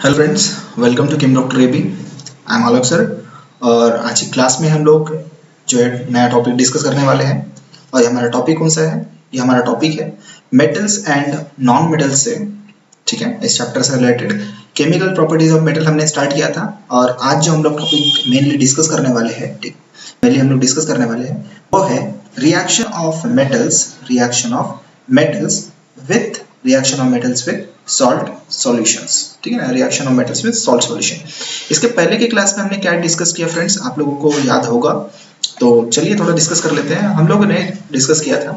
Hello friends, welcome to Chem Doctor AB. I am Alok sir. और आज की class में हम लोग जो है नया टॉपिक डिस्कस करने वाले हैं। और ये हमारा टॉपिक कौन सा है? ये हमारा टॉपिक है मेटल्स एंड नॉन मेटल्स से, ठीक है, इस चैप्टर से related chemical properties of metal हमने स्टार्ट किया था। और आज जो हम लोग टॉपिक मेनली डिस्कस करने वाले हैं, ठीक, मेनली हम लोग डिस्कस करने वाले हैं वो है reaction of metals with salt solutions, ठीक है ना। Reaction of metals with salt solution. इसके पहले की क्लास में हमने क्या डिस्कस किया फ्रेंड्स, आप लोगों को याद होगा, तो चलिए थोड़ा डिस्कस कर लेते हैं। हम लोगों ने डिस्कस किया था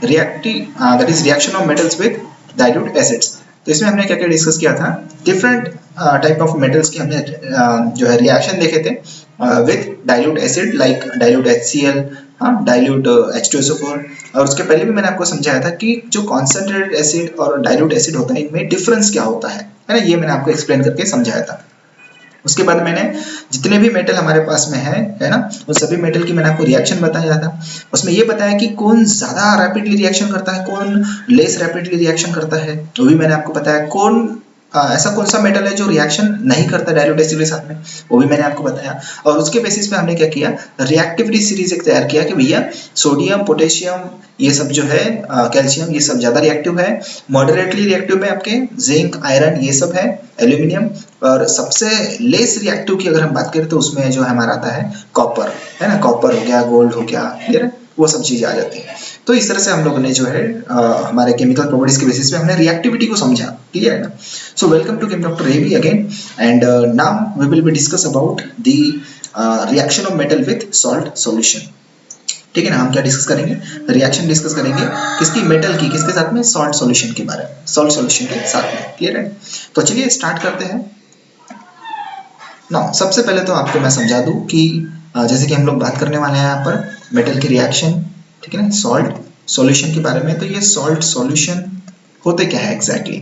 that is reaction of metals with dilute acids. तो इसमें हमने क्या क्या डिस्कस किया था, डिफरेंट टाइप ऑफ मेटल्स की हमने जो है रिएक्शन देखे थे with dilute acid, like dilute HCl, dilute H2SO4। और उसके पहले भी मैंने आपको समझाया था कि जो कॉन्सेंट्रेटेड एसिड और डाइल्यूट एसिड होता है, इनमें डिफरेंस क्या होता है ना, ये मैंने आपको एक्सप्लेन करके समझाया था। उसके बाद मैंने जितने भी मेटल हमारे पास में है ना, उन सभी मेटल की मैंने आपको रिएक्शन बताया था। उसमें ये बताया कि कौन ज्यादा रैपिडली रिएक्शन करता है, कौन लेस रैपिडली रिएक्शन करता है, वो भी मैंने आपको बताया। ऐसा कौन सा मेटल है जो रिएक्शन नहीं करता डाइल्यूट एसिड के साथ में, वो भी मैंने आपको बताया। और उसके बेसिस पे हमने क्या किया, रिएक्टिविटी सीरीज एक तैयार किया कि भैया सोडियम, पोटेशियम, ये सब जो है कैल्शियम, ये सब ज्यादा रिएक्टिव है। मॉडरेटली रिएक्टिव में आपके जिंक, आयरन, ये सब है, एल्यूमिनियम। और सबसे लेस रिएक्टिव की अगर हम बात करें तो उसमें जो हमारा आता है कॉपर, है ना। कॉपर हो गया, गोल्ड हो गया, क्लियर है, वो सब चीजें आ जाती है। तो इस तरह से हम लोगों ने जो है हमारे केमिकल प्रॉपर्टीज के बेसिस पे हमने रिएक्टिविटी को समझा, क्लियर है ना। So welcome to Chem Doctor AB again, and now we will be discuss about the reaction of metal with salt solution, ठीक है ना। हम क्या डिस्कस करेंगे, रिएक्शन डिस्कस करेंगे किसकी, मेटल की, किसके साथ में, सॉल्ट सॉल्यूशन के बारे में, सॉल्ट सॉल्यूशन के साथ में, क्लियर है। तो चलिए स्टार्ट करते हैं ना। सबसे पहले तो आपको मैं समझा दूं कि जैसे कि हम लोग बात करने वाले हैं यहाँ पर मेटल की रिएक्शन, ठीक है ना, सॉल्ट सॉल्यूशन के बारे में। तो ये सॉल्ट सॉल्यूशन होते क्या है एग्जैक्टली,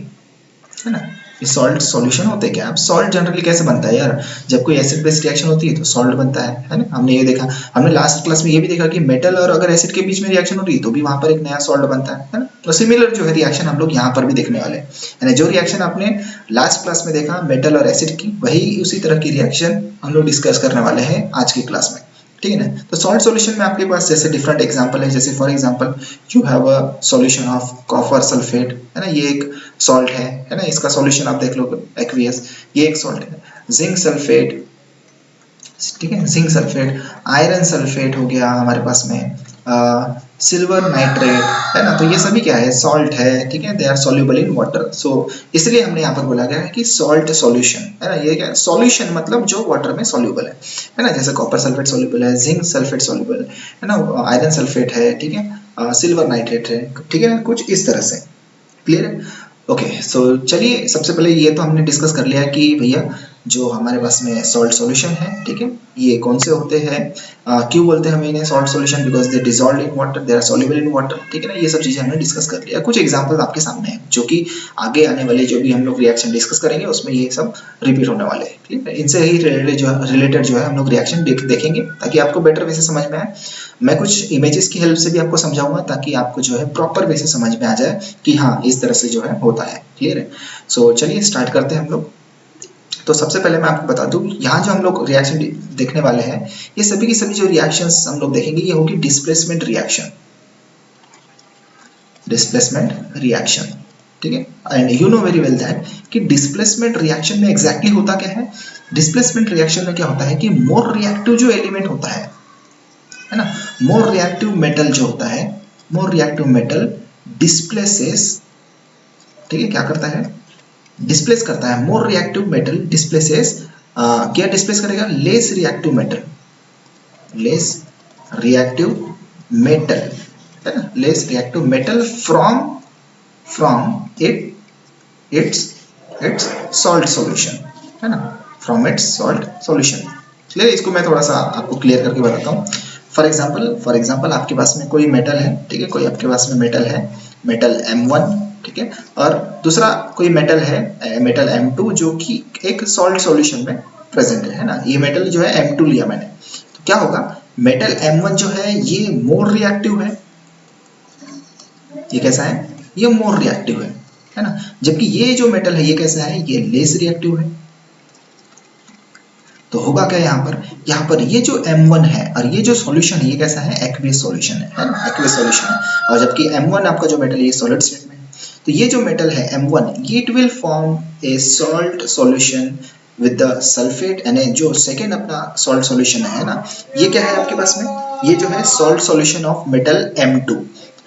है ना। ये सॉल्ट सॉल्यूशन होते क्या, अब सॉल्ट जनरली कैसे बनता है यार, जब कोई एसिड बेस रिएक्शन होती है तो सॉल्ट बनता है ना। हमने ये देखा, हमने लास्ट क्लास में ये भी देखा कि मेटल और अगर एसिड के बीच में रिएक्शन हो रही है तो भी वहां पर एक नया सॉल्ट बनता है ना। तो सिमिलर जो है रिएक्शन हम लोग यहाँ पर भी देखने वाले हैं। जो रिएक्शन आपने लास्ट क्लास में देखा मेटल और एसिड की, वही उसी तरह की रिएक्शन हम लोग डिस्कस करने वाले हैं आज की क्लास में, ठीक है ना। तो सॉल्ट सॉल्यूशन में आपके पास जैसे डिफरेंट एग्जांपल है, जैसे for example you have a solution of copper sulphate, है ना, ये एक सॉल्ट है ना। इसका सॉल्यूशन आप देख लो एक्वियस, ये एक सॉल्ट है। जिंक सल्फेट, ठीक है, जिंक सल्फेट, आयरन सल्फेट हो गया हमारे पास में, सिल्वर नाइट्रेट, है ना। तो ये सभी क्या है, सॉल्ट है, ठीक है, they are soluble in water. So इसलिए हमने यहाँ पर बोला गया है कि सॉल्ट सॉल्यूशन, है ना। ये क्या, सॉल्यूशन मतलब जो वाटर में सॉल्युबल है ना। जैसे कॉपर सल्फेट सॉल्युबल है, जिंक सल्फेट सॉल्युबल है ना, आयरन सल्फेट है, ठीक है, सिल्वर नाइट्रेट है, ठीक है, कुछ इस तरह से, क्लियर है। ओके, सो चलिए सबसे पहले ये तो हमने डिस्कस कर लिया कि भैया जो हमारे पास में सॉल्ट सॉल्यूशन है, ठीक है, ये कौन से होते हैं, क्यों बोलते हैं हमें इन्हें salt solution, because they dissolve in water, they are soluble in water, ठीक है ना। ये सब चीजें हमने डिस्कस कर लिया। कुछ एग्जांपल्स आपके सामने हैं जो कि आगे आने वाले जो भी हम लोग रिएक्शन डिस्कस करेंगे उसमें ये सब रिपीट होने वाले हैं, ठीक है। इनसे ही रिलेटेड जो है हम लोग रिएक्शन देखेंगे ताकि आपको बेटर वे से समझ में आए। मैं कुछ इमेजेस की हेल्प से भी आपको समझाऊंगा ताकि आपको जो है प्रॉपर वे से समझ में आ जाए कि हाँ इस तरह से जो है होता है, क्लियर है। सो चलिए स्टार्ट करते हैं हम लोग। तो सबसे पहले मैं आपको बता दूं, यहाँ जो हम लोग रिएक्शन देखने वाले हैं, ये सभी की सभी जो रिएक्शंस हम लोग देखेंगे ये होगी डिस्प्लेसमेंट रिएक्शन, डिस्प्लेसमेंट रिएक्शन, ठीक है। And you know very well that कि डिस्प्लेसमेंट रिएक्शन में एग्जैक्टली होता क्या है। डिस्प्लेसमेंट रिएक्शन में क्या होता है कि मोर रिएक्टिव जो एलिमेंट होता है ना, मोर रिएक्टिव मेटल जो होता है, मोर रिएक्टिव मेटल डिस्प्लेसेस, ठीक है, क्या करता है, डिस्प्लेस करता है। मोर रिएक्टिव मेटल डिस्प्लेसेस, क्या डिस्प्लेस करेगा, less reactive metal, less reactive metal, है ना, less reactive metal from its salt solution, है ना, from its salt solution, clear. इसको मैं थोड़ा सा आपको क्लियर करके बताता हूँ। फॉर एग्जाम्पल आपके पास में कोई मेटल है, ठीक है, कोई आपके पास में मेटल है, मेटल M1, ठीक है, और दूसरा कोई मेटल है, मेटल M2 जो कि एक सॉल्ट सॉल्यूशन में प्रेजेंट है ना। ये मेटल जो है M2 लिया मैंने, तो क्या होगा, मेटल M1 जो है ये मोर रिएक्टिव है, ये कैसा है, ये मोर रिएक्टिव है ना। जबकि ये जो मेटल है ये कैसा है, ये लेस रिएक्टिव है, तो होगा क्या यहाँ पर ये जो M1 है और ये जो सॉल्यूशन है ये कैसा है, एक्वियस सॉल्यूशन है ना, एक्वियस सॉल्यूशन है। और जबकि M1 आपका जो मेटल है ये सॉलिड स्टेट में है, तो ये जो मेटल है M1 ये it will form A salt solution with the sulphate, यानी जो सेकेंड अपना सॉल्ट सॉल्यूशन है ना, ये क्या है आपके पास में, ये जो है salt solution of metal M2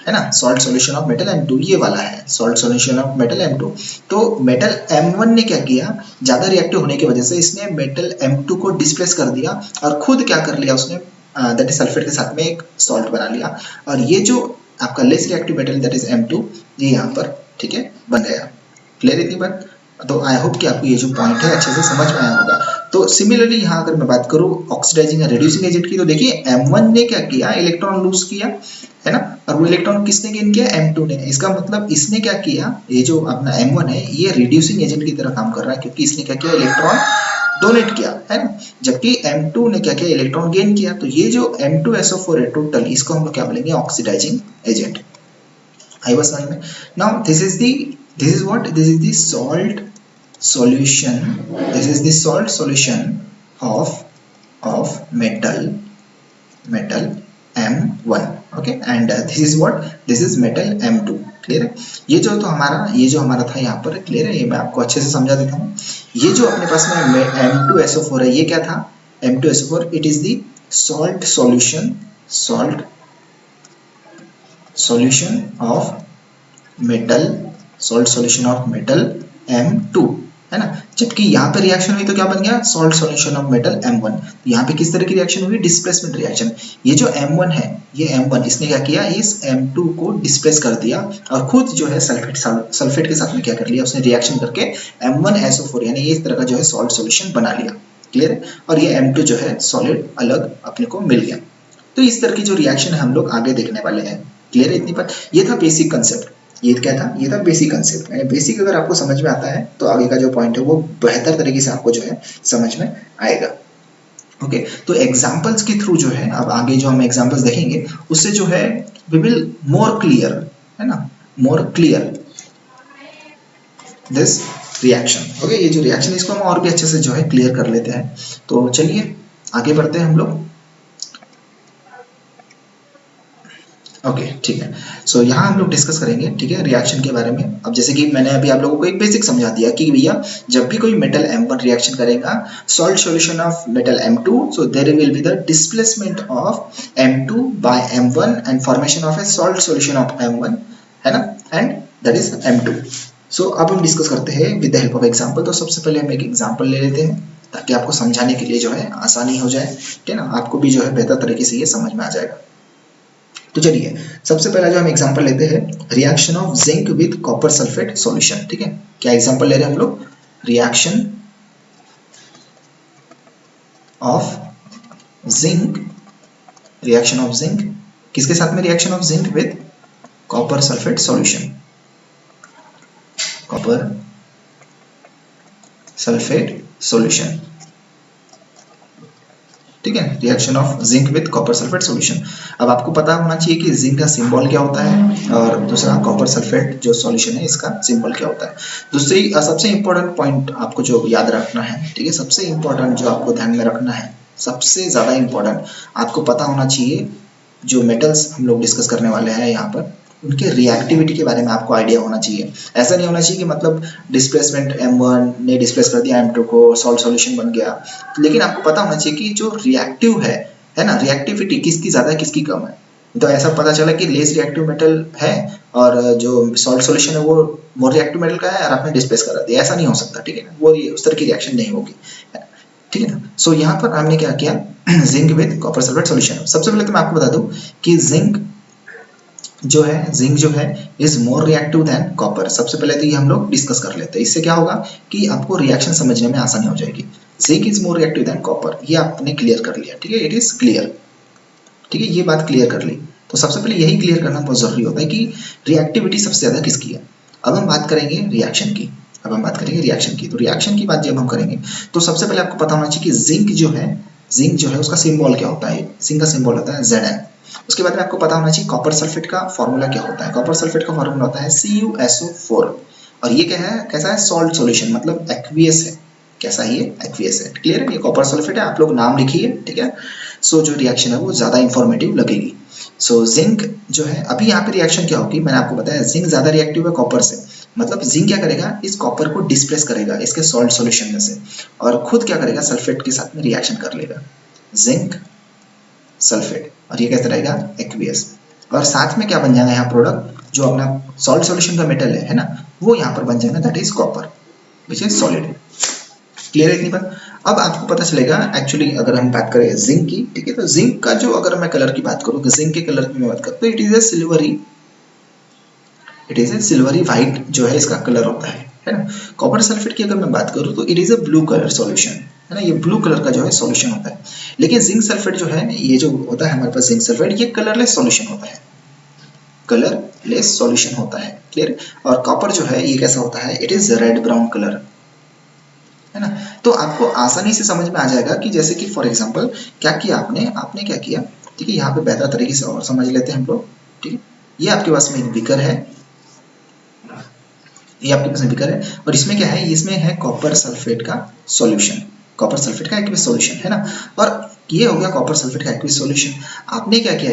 है ना, salt solution of metal M2 ये वाला है, salt solution of metal M2। तो मेटल M1 ने क्या किया, ज्यादा रिएक्टिव होने की वजह से इसने मेटल M2 को डिस्प्लेस कर दिया और खुद क्या कर लिया उसने, दैट इज सल्फेट के साथ में एक सॉल्ट बना लिया, और ये जो आपका less reactive metal that is M2 ये यहाँ पर ठीक है बन गया। क्लियर इतनी बात? तो आई होप कि आपको ये जो पॉइंट है अच्छे से समझ में आया होगा। तो सिमिलरली यहाँ अगर मैं बात करूँ ऑक्सीडाइजिंग या रिड्यूसिंग एजेंट की, तो देखिए M1 ने क्या किया, इलेक्ट्रॉन लूज किया है ना, और वो इलेक्ट्रॉन किसने गेन किया, M2 ने। इसका मतलब इसने क्या किया, ये जो अपना M1 है ये रिड्यूसिंग एजेंट की तरह काम कर रहा है, क्योंकि इसने क्या किया, इलेक्ट्रॉन डोनेट किया है ना, जबकि M2 ने क्या किया, इलेक्ट्रॉन गेन किया। तो ये जो M2SO4 है टोटल, इसको हम लोग क्या बोलेंगे, ऑक्सीडाइजिंग एजेंट। आई बस समझ में। Now this is what, this is the salt solution, this is the salt solution of metal M1, okay, and this is what, this is metal M2। Clear है? ये जो हमारा था यहाँ पर, क्लियर है? ये मैं आपको अच्छे से समझा देता हूँ। ये जो अपने पास में M2SO4 है, ये क्या था, M2SO4 it is the salt solution of metal M2 है ना, जबकि यहाँ पे रिएक्शन हुई तो क्या बन गया, salt solution of metal M1। यहाँ पे किस तरह की रिएक्शन हुई, डिस्प्लेसमेंट रिएक्शन। ये जो M1 है, ये M1 इसने क्या किया, इस M2 को डिस्प्लेस कर दिया और खुद जो है सल्फेट के साथ में क्या कर लिया, उसने रिएक्शन करके M1SO4 यानी ये इस तरह का जो है सॉल्ट सॉल्यूशन बना लिया। क्लियर है? और ये M2 जो है सॉलिड अलग अपने को मिल गया। तो इस तरह की जो रिएक्शन है हम लोग आगे देखने वाले हैं। क्लियर है इतनी बात? ये था बेसिक कंसेप्ट। ये क्या था, ये था बेसिक कंसेप्ट। बेसिक अगर आपको समझ में आता है तो आगे का जो पॉइंट है वो बेहतर तरीके से आपको जो है समझ में आएगा। ओके, तो एग्जांपल्स के थ्रू जो है, अब आगे जो हम एग्जांपल्स देखेंगे उससे जो है वी विल मोर क्लियर, है ना, more clear this reaction. Okay, ये जो रिएक्शन है इसको हम और भी अच्छे से जो है क्लियर कर लेते हैं। तो चलिए आगे बढ़ते हैं हम लोग। ओके, ठीक है। सो यहाँ हम लोग डिस्कस करेंगे, ठीक है, रिएक्शन के बारे में। अब जैसे कि मैंने अभी आप लोगों को एक बेसिक समझा दिया कि भैया जब भी कोई मेटल M1 रिएक्शन करेगा salt solution of metal M2, so there will be the displacement of M2 by M1 and formation of a salt solution of M1, है ना, एंड दैट इज M2। सो अब हम डिस्कस करते हैं with the help of example. तो सबसे पहले हम एक एग्जांपल ले लेते हैं ताकि आपको समझाने के लिए जो है आसानी हो जाए, ठीक है ना, आपको भी जो है बेहतर तरीके से ये समझ में आ जाएगा। तो चलिए सबसे पहला जो हम एग्जांपल लेते हैं, reaction of zinc with copper sulphate solution. ठीक है, क्या एग्जांपल ले रहे हैं हम लोग, रिएक्शन ऑफ जिंक किसके साथ में, reaction of zinc with copper sulphate solution, copper sulphate solution. ठीक है, reaction of zinc with copper sulphate solution. अब आपको पता होना चाहिए कि जिंक का सिंबल क्या होता है और दूसरा कॉपर सल्फेट जो सॉल्यूशन है इसका सिंबल क्या होता है। दूसरी सबसे इंपॉर्टेंट पॉइंट आपको जो याद रखना है, ठीक है, सबसे इंपॉर्टेंट जो आपको ध्यान में रखना है, सबसे ज्यादा इंपॉर्टेंट आपको पता होना चाहिए, जो मेटल्स हम लोग डिस्कस करने वाले हैं यहाँ पर उनके रिएक्टिविटी के बारे में आपको आइडिया होना चाहिए। ऐसा नहीं होना चाहिए कि मतलब डिस्प्लेसमेंट M1 ने डिस्प्लेस कर दिया M2 को, सॉल्ट सॉल्यूशन बन गया, लेकिन आपको पता होना चाहिए कि जो रिएक्टिव है ना, रिएक्टिविटी किसकी ज्यादा है किसकी कम है। तो ऐसा पता चला कि लेस रिएक्टिव मेटल है और जो सॉल्ट सॉल्यूशन है वो मोर रिएक्टिव मेटल का है और आपने डिस्प्लेस करा दिया, ऐसा नहीं हो सकता। ठीक है ना, वो उस तरह की रिएक्शन नहीं होगी, ठीक है ना। सो यहाँ पर हमने क्या किया, zinc with copper sulphate solution. सबसे पहले तो मैं आपको बता दूं कि जिंक जो है is more reactive than copper. सबसे पहले तो ये हम लोग डिस्कस कर लेते हैं, इससे क्या होगा कि आपको रिएक्शन समझने में आसानी हो जाएगी। Zinc is more reactive than copper, ये आपने क्लियर कर लिया, ठीक है, इट इज क्लियर, ठीक है, ये बात क्लियर कर ली। तो सबसे पहले यही क्लियर करना बहुत जरूरी होता है कि रिएक्टिविटी सबसे ज्यादा किसकी है। अब हम बात करेंगे रिएक्शन की, तो रिएक्शन की बात जब हम करेंगे तो सबसे पहले आपको पता होना चाहिए कि जिंक जो है उसका सिंबल क्या होता है, जिंक का सिंबल होता है Zn। उसके बाद में आपको पता होना चाहिए कॉपर सल्फेट का फॉर्मूला क्या होता है। कॉपर सल्फेट का फॉर्मूला होता है CuSO4 और ये क्या है, कैसा है, सॉल्ट सॉल्यूशन, मतलब एक्वियस है। कैसा है, ये एक्वियस है। क्लियर है, ये कॉपर सल्फेट है, आप लोग नाम लिखिए, ठीक है। सो जो रिएक्शन है वो ज़्यादा इंफॉर्मेटिव लगेगी। सो जिंक जो है, अभी यहाँ पे रिएक्शन क्या होगी, मैंने आपको बताया जिंक ज़्यादा रिएक्टिव है कॉपर से, मतलब जिंक क्या करेगा, इस कॉपर को डिस्प्लेस करेगा इसके सॉल्ट सॉल्यूशन में से, और खुद क्या करेगा, सल्फेट के साथ में रिएक्शन कर लेगा, जिंक सल्फेट, और ये कैसे रहेगा, एक्वियस। और साथ में क्या बन जाएगा यहाँ प्रोडक्ट, जो अपना सॉल्ट सॉल्यूशन का मेटल है ना, वो यहाँ पर बन जाएगा, that is copper which is solid. Clear है इतनी बात। अब आपको पता चलेगा एक्चुअली अगर हम बात करें जिंक की, ठीक है, तो जिंक का जो अगर मैं कलर की बात करूँ, तो जिंक के कलर की मैं बात करूँ तो it is a silvery white जो है इसका कलर होता है ना। कॉपर सल्फेट की अगर मैं बात करूँ तो it is a blue colour solution, है ना, ये ब्लू कलर का जो है सॉल्यूशन होता है। लेकिन जिंक सल्फेट जो है, ये जो होता है हमारे पास जिंक सल्फेट, ये कलरलेस सॉल्यूशन होता है, कलरलेस सॉल्यूशन होता है। क्लियर। और कॉपर जो है ये कैसा होता है, it is red brown colour, है ना। तो आपको आसानी से समझ में आ जाएगा कि जैसे कि फॉर एग्जांपल क्या किया आपने क्या किया, ठीक है, यहाँ पे बेहतर तरीके से और समझ लेते हैं हम लोग, ठीक है। ये आपके पास में एक बीकर है, ये आपके पास में बीकर है, और इसमें क्या है, इसमें है कॉपर सल्फेट का सॉल्यूशन, कॉपर सल्फेट का एक्वियस सॉल्यूशन, है ना। और ये हो गया कॉपर सल्फेट का एक्वियस सॉल्यूशन। आपने क्या किया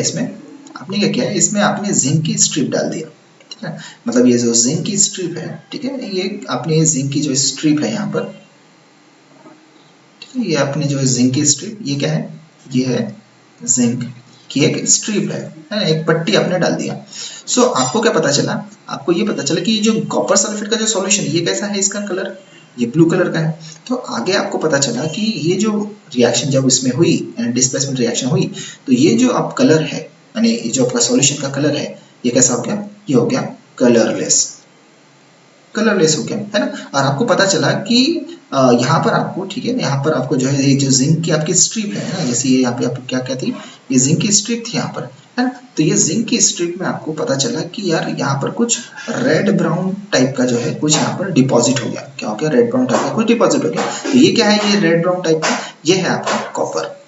इसमें आपने जिंक की स्ट्रिप डाल दिया, ठीक है, मतलब ये जो जिंक की स्ट्रिप है, ठीक है, ये आपने जिंक की जो स्ट्रिप है यहाँ पर, ये अपनी जो जिंक की स्ट्रिप, ये क्या है, ये है जिंक की एक स्ट्रिप है ना, एक पट्टी आपने डाल दिया। सो आपको क्या पता चला, आपको ये पता चला कि जो कॉपर सल्फेट का जो सॉल्यूशन, ये कैसा है, इसका कलर ये ब्लू कलर का है। तो आगे आपको पता चला कि ये जो रिएक्शन जब इसमें हुई, डिस्प्लेसमेंट रिएक्शन हुई, तो ये जो आप कलर है, यानी ये जो आपका सॉल्यूशन का कलर है, ये कैसा हो गया, ये हो गया कलरलेस हो गया, है ना। और आपको पता चला कि यहाँ पर आपको, ठीक है, यहाँ पर आपको जो है ये जो जिंक की आपकी स्ट्रिप है ना, जैसे ये यहाँ पे आपको क्या थी, ये जिंक की स्ट्रिप थी यहाँ पर, है ना। तो ये जिंक की स्ट्रिप में आपको पता चला कि यार यहाँ पर कुछ रेड ब्राउन टाइप का जो है कुछ यहाँ पर डिपॉजिट हो गया। क्या हो गया, रेड ब्राउन टाइप का कुछ डिपॉजिट हो गया। तो ये क्या है, ये रेड ब्राउन टाइप का, ये है आपका कॉपर,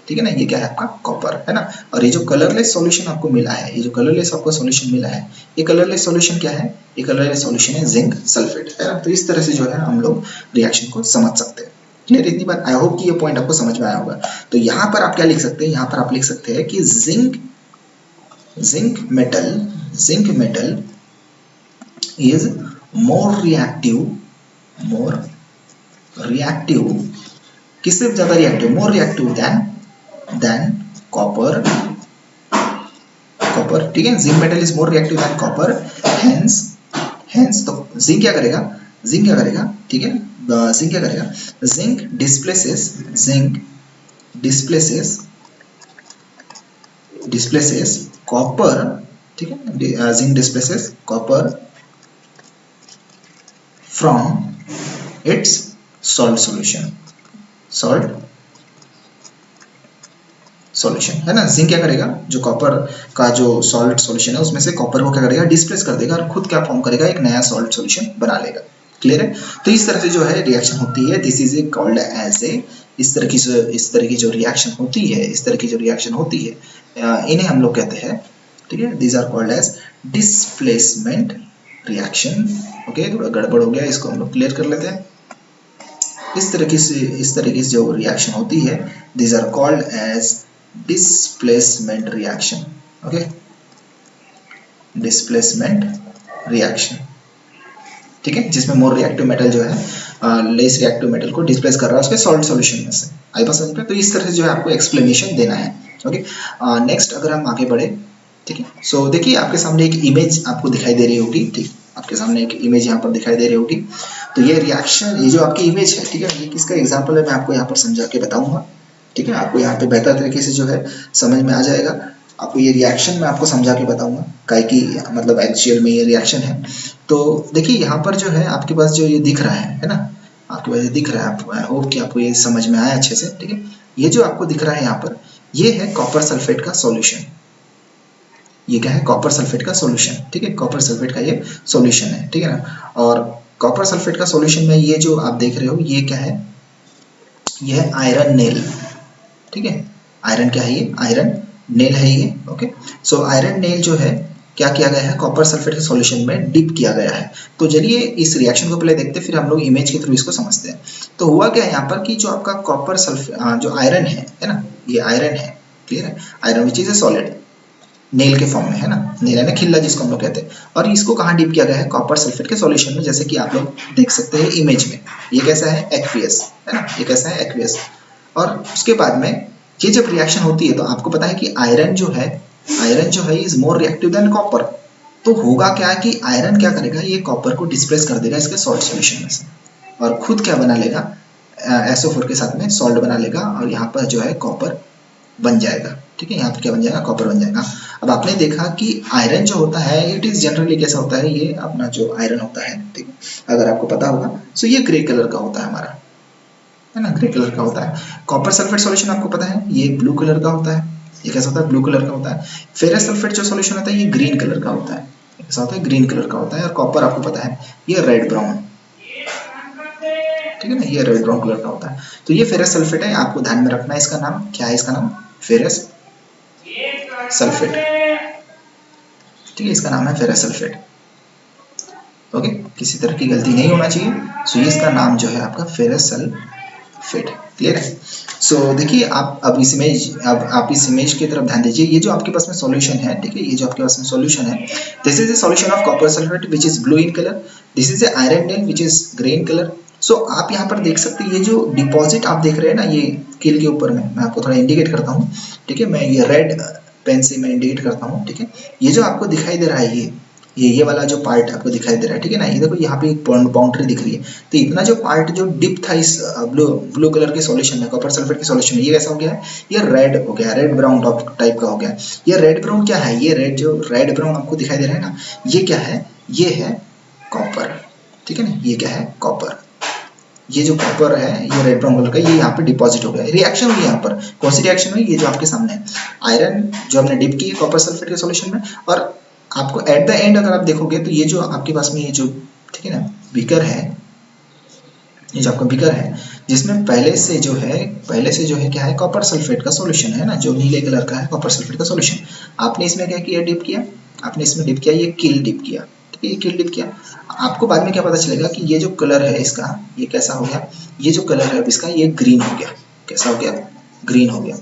ठीक है ना, ये क्या है आपका कॉपर, है ना। और ये जो कलरलेस सॉल्यूशन आपको मिला है, ये जो कलरलेस आपको सॉल्यूशन मिला है, ये कलरलेस सॉल्यूशन क्या है, ये कलरलेस सॉल्यूशन है जिंक सल्फेट, है ना। तो इस तरह से जो है हम लोग रिएक्शन को समझ सकते हैं। क्लियर इतनी बात, आई होप कि ये पॉइंट आपको समझ में आया होगा। तो यहाँ पर आप क्या लिख सकते हैं, यहाँ पर आप लिख सकते हैं कि zinc metal is more reactive, किससे ज्यादा reactive, more reactive than copper, ठीक है। Zinc metal is more reactive than copper, hence तो जिंक क्या करेगा, ठीक है, जिंक क्या करेगा, जिंक डिस्प्लेसेस कॉपर, ठीक है, zinc displaces copper from its salt solution, है ना। जिंक क्या करेगा, जो कॉपर का जो सॉल्ट सॉल्यूशन है उसमें से कॉपर को क्या करेगा, डिस्प्लेस कर देगा, और खुद क्या फॉर्म करेगा, एक नया सॉल्ट सॉल्यूशन बना लेगा। क्लियर है। तो इस तरह से जो है रिएक्शन होती है, this is called as a, इस तरह की जो रिएक्शन होती है, इन्हें हम लोग कहते हैं, ठीक है, these are called as displacement reaction. Okay, थोड़ा गड़बड़ हो गया, इसको हम लोग क्लियर कर लेते हैं। इस तरीके से जो रिएक्शन होती है, these are called as displacement reaction. Okay, displacement reaction, ठीक है, जिसमें मोर रिएक्टिव मेटल जो है लेस रिएक्टिव मेटल को डिस्प्लेस कर रहा है उसके सॉल्ट सॉल्यूशन में से। आई बात समझ में। तो इस तरह से जो है आपको एक्सप्लेनेशन देना है। ओके, नेक्स्ट अगर हम आगे बढ़े, ठीक है, सो देखिए आपके सामने एक इमेज आपको दिखाई दे रही होगी, ठीक, आपके सामने एक इमेज यहाँ पर दिखाई दे रही होगी। तो ये रिएक्शन, ये जो आपकी इमेज है, ठीक है, ये किसका एग्जाम्पल है, मैं आपको यहाँ पर समझा के बताऊंगा, ठीक है, आपको यहाँ पे बेहतर तरीके से जो है समझ में आ जाएगा। आपको ये रिएक्शन मैं आपको समझा के बताऊंगा, काहे कि मतलब एक्चुअल में ये रिएक्शन है। तो देखिए यहाँ पर जो है आपके पास जो ये दिख रहा है ना, आपके पास ये दिख रहा है, आई होप कि आपको ये समझ में आया अच्छे से, ठीक है। ये जो आपको दिख रहा है यहाँ पर, ये है कॉपर सल्फेट का सॉल्यूशन। ये क्या है, कॉपर सल्फेट का सॉल्यूशन, ठीक है, कॉपर सल्फेट का ये सॉल्यूशन है, ठीक है ना। और कॉपर सल्फेट का सॉल्यूशन में ये जो आप देख रहे हो, ये क्या है, ये है आयरन नेल, ठीक है। आयरन क्या है, ये आयरन नेल है ये। ओके, सो आयरन नेल जो है क्या किया गया है, कॉपर सल्फेट के सॉल्यूशन में डिप किया गया है। तो चलिए इस रिएक्शन को पहले देखते हैं, फिर हम लोग इमेज के थ्रू इसको समझते हैं। तो हुआ क्या है यहाँ पर कि जो आपका कॉपर सल्फेट जो आयरन है ना, ये आयरन है, क्लियर है, iron which is a solid, nail के फॉर्म में है ना, नेल है ना, खिल्ला जिसको हम लोग कहते हैं, और इसको कहाँ डिप किया गया है, कॉपर सल्फेट के सॉल्यूशन में, जैसे कि आप लोग देख सकते हैं इमेज में। ये कैसा है, एक्वियस है ना, ये कैसा है, एक्वियस। और उसके बाद में ये जब रिएक्शन होती है तो आपको पता है कि आयरन जो है is more reactive than copper. तो होगा क्या कि आयरन क्या करेगा, ये कॉपर को डिस्प्लेस कर देगा इसके सॉल्ट सॉल्यूशन में से, और खुद क्या बना लेगा, SO4 के साथ में सॉल्ट बना लेगा, और यहाँ पर जो है कॉपर बन जाएगा। ठीक है, यहाँ पे क्या बन जाएगा, कॉपर बन जाएगा। अब आपने देखा कि आयरन जो होता है इट इज जनरली कैसा होता है, ये अपना जो आयरन होता है, ठीक है, अगर आपको पता होगा, सो ये ग्रे कलर का होता है हमारा, है ना, ग्रे कलर का होता है। कॉपर सल्फेट सॉल्यूशन आपको पता है ये ब्लू कलर का होता है, ये कैसा होता है, ब्लू कलर का होता है। फेरस सल्फेट जो सॉल्यूशन होता है ये ग्रीन कलर का होता है, कैसा होता है, ग्रीन कलर का होता है। और कॉपर आपको पता है ये रेड ब्राउन, ठीक है ना, ये रेड ब्राउन कलर का होता है। तो ये फेरस सल्फेट है, आपको ध्यान में रखना है। इसका नाम क्या है, इसका नाम फेरस सल्फेट, ठीक है, इसका नाम है फेरस सल्फेट। ओके, किसी तरह की गलती नहीं होना चाहिए। सो इसका नाम जो है आपका फेरस सल्फेट, क्लियर है। सो देखिए आप अब आप इस इमेज की तरफ ध्यान दीजिए। ये जो आपके पास में सॉल्यूशन है, ठीक है, ये जो आपके पास में सॉल्यूशन है, this is a solution of copper sulphate which is blue in colour, this is a iron nail which is grey in colour. So आप यहाँ पर देख सकते हैं ये जो डिपॉजिट आप देख रहे हैं ना, ये किल के ऊपर में, मैं आपको थोड़ा इंडिकेट करता हूँ, ठीक है, मैं ये रेड पेन से मैं इंडिकेट करता हूँ, ठीक है। ये जो आपको दिखाई दे रहा है, ये वाला जो पार्ट आपको दिखाई दे रहा है, ठीक है ना, ये देखो यहाँ पे एक बाउंड्री दिख रही है। तो इतना जो पार्ट जो डिप था इस ब्लू कलर के सॉल्यूशन में, कॉपर सल्फेट के सॉल्यूशन में, ये कैसा हो गया है, ये रेड हो गया, रेड ब्राउन टाइप का हो गया। ये रेड ब्राउन क्या है, ये रेड ब्राउन आपको दिखाई दे रहा है ना, ये क्या है, ये है कॉपर, ठीक है ना, ये क्या है, कॉपर। ये जो कॉपर है ये रेड ब्राउन कलर का, ये यहाँ पे डिपॉजिट हो गया, रिएक्शन हुई यहाँ पर। कौन सी रिएक्शन हुई, ये जो आपके सामने है, आयरन जो हमने डिप की है कॉपर सल्फेट के सॉल्यूशन में, और आपको एट द एंड अगर आप देखोगे तो ये जो आपके पास में ये जो, ठीक है ना, बीकर है, ये जो आपका बीकर है, जिसमें पहले से जो है क्या है, कॉपर सल्फेट का सॉल्यूशन है ना, जो नीले कलर का है कॉपर सल्फेट का सॉल्यूशन। आपने इसमें क्या किया, डिप किया, आपने इसमें डिप किया, ये किल डिप किया, ठीक है, ये किल डिप किया। आपको बाद में क्या पता चलेगा कि ये जो कलर है इसका, ये कैसा हो गया, ये जो कलर है इसका, ये ग्रीन हो गया, कैसा हो गया, ग्रीन हो गया,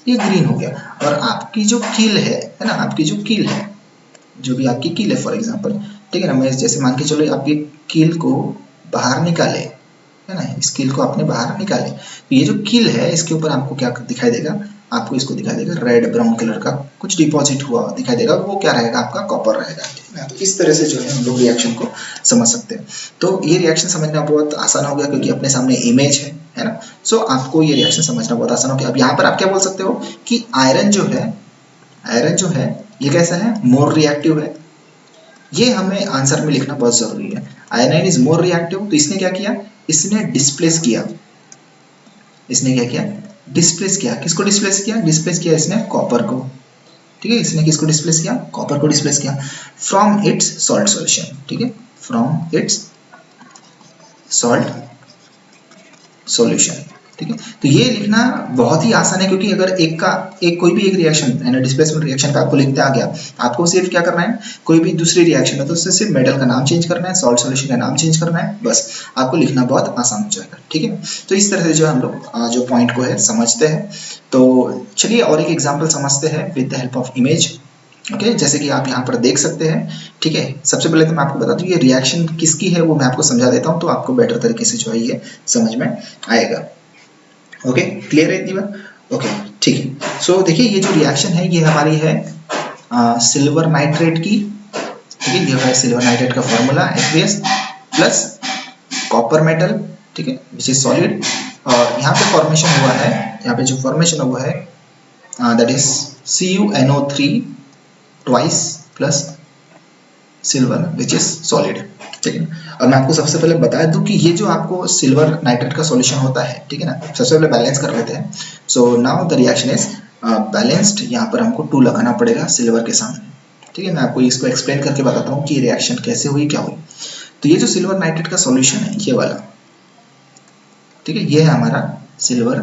ये ग्रीन हो गया। और आपकी जो कील है ना, आपकी जो कील है, जो भी आपकी कील है फॉर एग्जांपल, ठीक है ना, मैं जैसे मान के चलो आप ये कील को बाहर निकाले, है ना, इस कील को आपने बाहर निकाले, तो ये जो कील है इसके ऊपर आपको क्या दिखाई देगा, आपको इसको दिखाई देगा रेड ब्राउन कलर का कुछ डिपॉजिट हुआ दिखाई देगा, वो क्या रहेगा, आपका कॉपर रहेगा, ठीक है। तो इस तरह से जो है हम लोग रिएक्शन को समझ सकते हैं। तो ये रिएक्शन समझना बहुत आसान हो गया क्योंकि अपने सामने इमेज है ना। सो आपको ये रिएक्शन समझना बहुत आसान हो गया। अब यहाँ पर आप क्या बोल सकते हो कि आयरन जो है ये कैसा है, मोर रिएक्टिव है। ये हमें आंसर में लिखना बहुत जरूरी है। आयरन इज मोर रिएक्टिव, तो इसने क्या किया, इसने डिस्प्लेस किया, इसने क्या किया, डिस्प्लेस किया। किसको डिस्प्लेस किया, डिस्प्लेस किया इसने कॉपर को, ठीक है, इसने किसको डिस्प्लेस किया, कॉपर को डिस्प्लेस किया फ्रॉम इट्स सॉल्ट सॉल्यूशन, ठीक है, फ्रॉम इट्स सॉल्ट सॉल्यूशन, ठीक है। तो ये लिखना बहुत ही आसान है क्योंकि अगर कोई भी एक रिएक्शन डिस्प्लेसमेंट रिएक्शन का आपको लिखते आ गया, आपको सिर्फ क्या करना है, कोई भी दूसरी रिएक्शन है तो उससे सिर्फ मेटल का नाम चेंज करना है, सॉल्ट सॉल्यूशन का नाम चेंज करना है, बस आपको लिखना बहुत आसान हो जाएगा, ठीक है। तो इस तरह से जो हम लोग जो पॉइंट को है समझते हैं। तो चलिए और एक एग्जाम्पल समझते हैं with the help of image. Okay, जैसे कि आप यहाँ पर देख सकते हैं, ठीक है। सबसे पहले तो मैं आपको बता दूं ये रिएक्शन किसकी है, वो मैं आपको समझा देता हूँ तो आपको बेटर तरीके से जो है ये समझ में आएगा। ओके, क्लियर है इतनी बात, ओके, ठीक है। सो देखिए ये जो रिएक्शन है ये हमारी है सिल्वर नाइट्रेट की, ठीक है, ये है सिल्वर नाइट्रेट का formula aqueous plus copper metal, ठीक है, विच इज सॉलिड। और यहाँ पे फॉर्मेशन हुआ है, यहाँ पे जो फॉर्मेशन हुआ है that is CuNO3 twice plus silver which is solid, ठीक है। और मैं आपको सबसे पहले बता दूं कि ये जो आपको सिल्वर नाइट्रेट का सॉल्यूशन होता है, ठीक है ना, सबसे पहले बैलेंस कर लेते हैं। So now the reaction is balanced, यहाँ पर हमको 2 लगाना पड़ेगा सिल्वर के सामने, ठीक है। मैं आपको इसको एक्सप्लेन करके बताता हूँ कि रिएक्शन कैसे हुई, क्या हुई। तो ये जो सिल्वर नाइट्रेट का सॉल्यूशन है ये वाला, ठीक है, ये है हमारा सिल्वर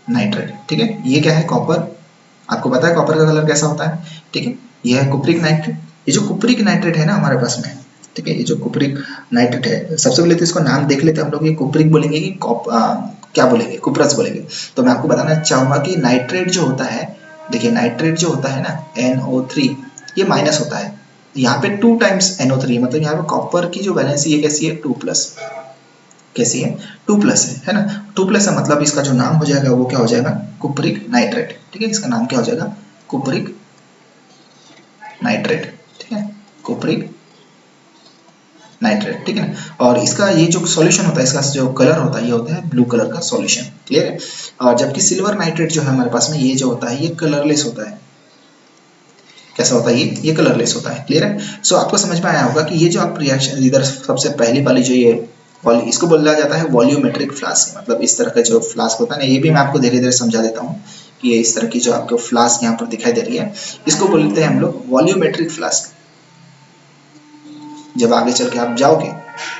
नाइट्रेट, ठीक है। ये क्या है, कॉपर, आपको पता है कॉपर का कलर कैसा होता है, ठीक है। ये है कुप्रिक नाइट्रेट। ये जो कुप्रिक नाइट्रेट है ना हमारे पास में, ठीक है, ये जो कुप्रिक नाइट्रेट है, सबसे पहले तो इसको नाम देख लेते हैं हम लोग। ये कुप्रिक बोलेंगे कि क्या बोलेंगे, कुप्रस बोलेंगे। तो मैं आपको बताना चाहूंगा कि नाइट्रेट जो होता है, देखिए नाइट्रेट जो होता है ना NO3, ये माइनस होता है। यहाँ पे 2 टाइम्स NO3, मतलब यहाँ पे कॉपर की जो वैलेंसी है कैसी है, 2+। कैसी है, 2+ है ना। 2+ है, मतलब इसका जो नाम हो जाएगा वो क्या हो जाएगा, कुप्रिक नाइट्रेट। ठीक है, इसका नाम क्या हो जाएगा, कुप्रिक नाइट्रेट। ठीक है, कुप्रिक नाइट्रेट। ठीक है ना। और इसका ये जो सॉल्यूशन होता है, इसका जो कलर होता है, ये होता है ब्लू कलर का सॉल्यूशन। क्लियर है। और जबकि सिल्वर नाइट्रेट जो है हमारे पास में, ये जो होता है ये कलरलेस होता है। कैसा होता है ये कलरलेस होता है। क्लियर है। सो आपको समझ में आया होगा कि ये जो आप रिएक्शन, इधर सबसे पहली वाली जो ये इसको बोला जाता है वॉल्यूमेट्रिक फ्लास्क। मतलब इस तरह का जो फ्लास्क होता है ना, ये भी मैं आपको धीरे धीरे समझा देता हूँ कि ये इस तरह की जो आपको फ्लास्क यहाँ पर दिखाई दे रही है, इसको बोलते हैं हम लोग वॉल्यूमेट्रिक फ्लास्क। जब आगे चल के आप जाओगे,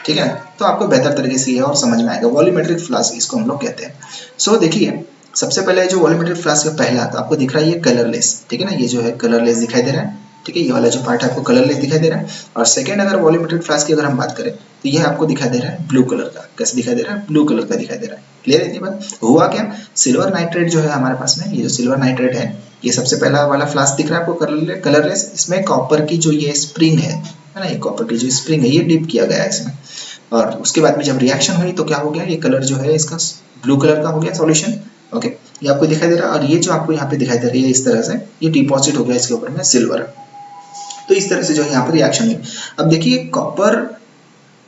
ठीक है, तो आपको बेहतर तरीके से ये और समझ में आएगा। वॉल्यूमेट्रिक फ्लास्क इसको हम लोग कहते हैं। सो देखिए, सबसे पहले जो वॉल्यूमेट्रिक फ्लास्क का पहला, तो आपको दिख रहा है ये कलरलेस। ठीक है ना, ये जो है कलरलेस दिखाई दे रहा है। ठीक है, ये वाला जो पार्ट है आपको कलरलेस दिखाई दे रहा है। और सेकंड, अगर वॉल्यूमेट्रिक फ्लास्क की अगर हम बात करें, तो ये आपको दिखाई दे रहा है ब्लू कलर का। कैसे दिखाई दे रहा है, ब्लू कलर का दिखाई दे रहा है। क्लियर है इतनी बात। हुआ क्या, सिल्वर नाइट्रेट जो है हमारे पास में, ये जो सिल्वर नाइट्रेट है, ये सबसे पहला वाला फ्लास्क दिख रहा है आपको कलरलेस। इसमें कॉपर की जो ये स्प्रिंग है ना, ये कॉपर की जो स्प्रिंग है, ये डिप किया गया है इसमें। और उसके बाद में जब रिएक्शन हुई तो क्या हो गया, ये कलर जो है इसका ब्लू कलर का हो गया सॉल्यूशन। ओके, ये आपको दिखाई दे रहा है। और ये जो आपको यहाँ पे दिखाई दे रही है इस तरह से, ये डिपॉजिट हो गया इसके ऊपर में सिल्वर। तो इस तरह से जो है यहाँ पर रिएक्शन हुई। अब देखिए,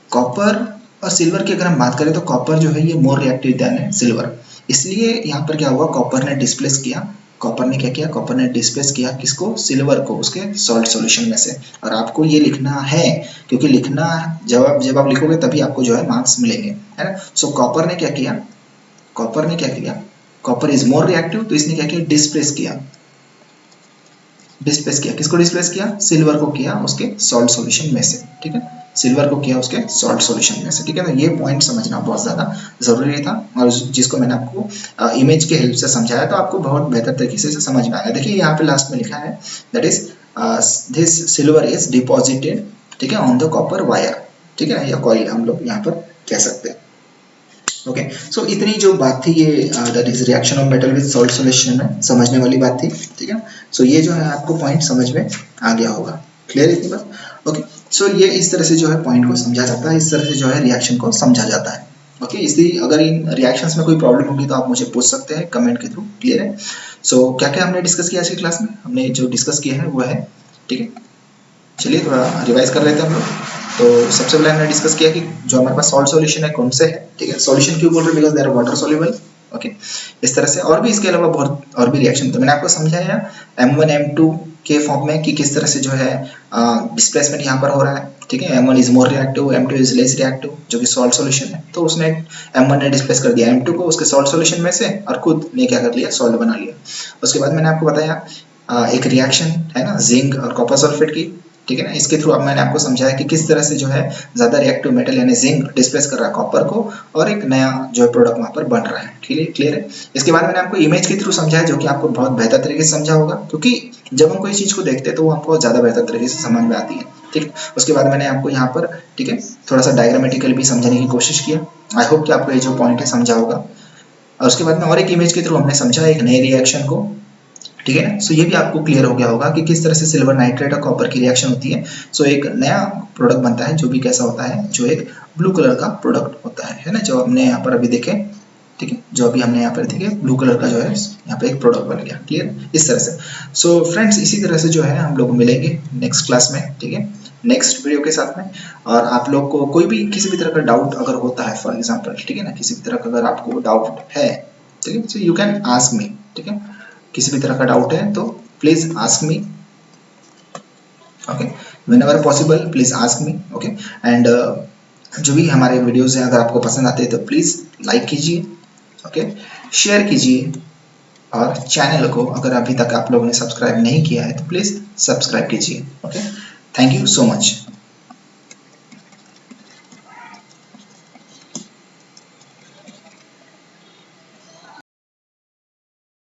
कॉपर और सिल्वर की अगर हम बात करें, तो कॉपर जो है ये मोर रिएक्टिव देन सिल्वर। इसलिए यहाँ पर क्या हुआ, कॉपर ने डिस्प्लेस किया। कॉपर ने क्या किया, कॉपर ने डिस्प्लेस किया किसको, सिल्वर को, उसके सॉल्ट सॉल्यूशन में से। और आपको ये लिखना है, क्योंकि लिखना जब आप लिखोगे तभी आपको जो है मार्क्स मिलेंगे, है ना। सो कॉपर ने क्या किया, कॉपर इज मोर रिएक्टिव, तो इसने क्या किया, डिस्प्लेस किया। किसको डिस्प्लेस किया, सिल्वर को किया उसके सॉल्ट सॉल्यूशन में से। ठीक है, सिल्वर को किया उसके सॉल्ट सॉल्यूशन में से। ठीक है, तो ये पॉइंट समझना बहुत ज़्यादा ज़रूरी था, और जिसको मैंने आपको इमेज के हेल्प से समझाया, तो आपको बहुत बेहतर तरीके से समझ में आएगा। देखिए यहाँ पे लास्ट में लिखा है, that is this silver is deposited, ठीक है, ऑन द कॉपर वायर। ठीक है, या कॉइल हम लोग यहाँ पर कह सकते हैं। ओके, सो इतनी जो बात थी, ये that is reaction of metal with salt solution में समझने वाली बात थी। ठीक है, सो ये जो है आपको पॉइंट समझ में आ गया होगा। क्लियर इतनी बात। ओके, सो ये इस तरह से जो है पॉइंट को समझा जाता है, इस तरह से जो है रिएक्शन को समझा जाता है। ओके, इसलिए अगर इन रिएक्शंस में कोई प्रॉब्लम होगी तो आप मुझे पूछ सकते हैं कमेंट के थ्रू। क्लियर है। सो क्या क्या हमने डिस्कस किया आज की क्लास में, हमने जो डिस्कस किया है वो है, ठीक है, चलिए थोड़ा रिवाइज कर लेते हैं हम लोग। तो सबसे पहले हमने डिस्कस किया कि जो हमारे पास सॉल्ट सॉल्यूशन है कौन से है। ठीक है, सॉल्यूशन क्यों बोल रहे हैं, because they are water soluble. Okay, इस तरह से। और भी इसके अलावा बहुत और भी रिएक्शन, तो मैंने आपको समझाया M1 M2 के फॉर्म में कि किस तरह से जो है डिस्प्लेसमेंट यहाँ पर हो रहा है। ठीक है, M1 is more reactive, M2 is less reactive, जो कि सॉल्ट सॉल्यूशन है। तो उसने M1 ने डिस्प्लेस कर दिया M2 को उसके सॉल्ट सॉल्यूशन में से, और खुद ने क्या कर लिया, सॉल्ट बना लिया। उसके बाद मैंने आपको बताया एक रिएक्शन है ना, जिंक और कॉपर सल्फेट की। ठीक है ना, इसके थ्रू अब मैंने आपको समझाया कि किस तरह से जो है ज्यादा रिएक्टिव मेटल यानी जिंक डिस्प्लेस कर रहा है कॉपर को, और एक नया जो है प्रोडक्ट वहां पर बन रहा है। क्लियर है। इसके बाद मैंने आपको इमेज के थ्रू समझाया, जो कि आपको बहुत बेहतर तरीके से समझा होगा, क्योंकि जब हम कोई चीज को देखते हैं तो वो हमको ज्यादा बेहतर तरीके से समझ में आती है। ठीक, उसके बाद मैंने आपको यहाँ पर, ठीक है, थोड़ा सा डायग्रामेटिकली भी समझाने की कोशिश किया। आई होप कि आपको ये जो पॉइंट है समझा होगा। और उसके बाद में और एक इमेज के थ्रू हमने समझा एक नए रिएक्शन को। ठीक है ना, सो ये भी आपको क्लियर हो गया होगा कि किस तरह से सिल्वर नाइट्रेट और कॉपर की रिएक्शन होती है। सो एक नया प्रोडक्ट बनता है, जो भी कैसा होता है, जो एक ब्लू कलर का प्रोडक्ट होता है ना, जो हमने यहाँ पर अभी देखे। ठीक है, जो अभी हमने यहाँ पर देखे ब्लू कलर का जो है यहाँ पे एक प्रोडक्ट बन गया। क्लियर, इस तरह से। सो फ्रेंड्स, इसी तरह से जो है हम लोग मिलेंगे नेक्स्ट क्लास में, ठीक है, नेक्स्ट वीडियो के साथ में। और आप लोग को कोई भी किसी भी तरह का डाउट अगर होता है, फॉर एग्जाम्पल, ठीक है ना, किसी भी तरह का अगर आपको डाउट है, ठीक है, so you can ask me. ठीक है, किसी भी तरह का डाउट है तो please ask me. Okay, whenever possible please ask me. Okay, and जो भी हमारे वीडियोस हैं अगर आपको पसंद आते हैं तो प्लीज लाइक कीजिए, ओके, शेयर कीजिए, और चैनल को अगर अभी तक आप लोगों ने सब्सक्राइब नहीं किया है तो प्लीज सब्सक्राइब कीजिए। Okay, thank you so much.